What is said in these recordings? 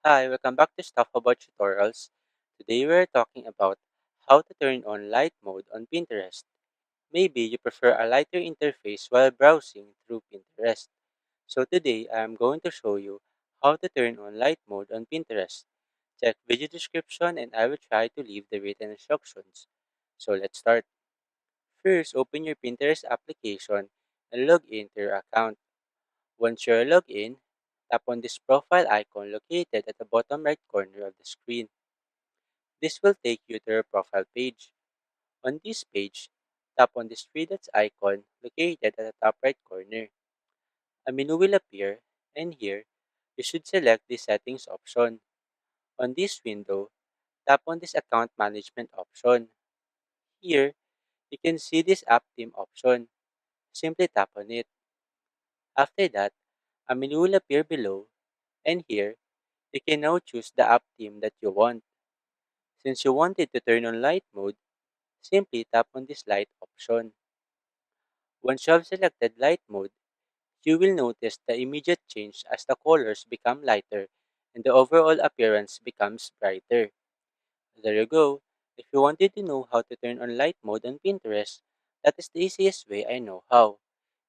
Hi, welcome back to Stuff About Tutorials. Today we're talking about how to turn on light mode on Pinterest. Maybe you prefer a lighter interface while browsing through Pinterest. So today I am going to show you how to turn on light mode on Pinterest. Check video description and I will try to leave the written instructions. So let's start. First, open your Pinterest application and log into your account. Once you're logged in, tap on this profile icon located at the bottom right corner of the screen. This will take you to your profile page. On this page, tap on this three dots icon located at the top right corner. A menu will appear, and here, you should select the settings option. On this window, tap on this account management option. Here, you can see this app theme option. Simply tap on it. After that, a menu will appear below, and here, you can now choose the app theme that you want. Since you wanted to turn on light mode, simply tap on this light option. Once you have selected light mode, you will notice the immediate change as the colors become lighter and the overall appearance becomes brighter. There you go. If you wanted to know how to turn on light mode on Pinterest, that is the easiest way I know how.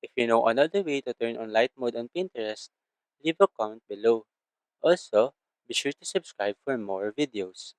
If you know another way to turn on light mode on Pinterest, leave a comment below. Also, be sure to subscribe for more videos.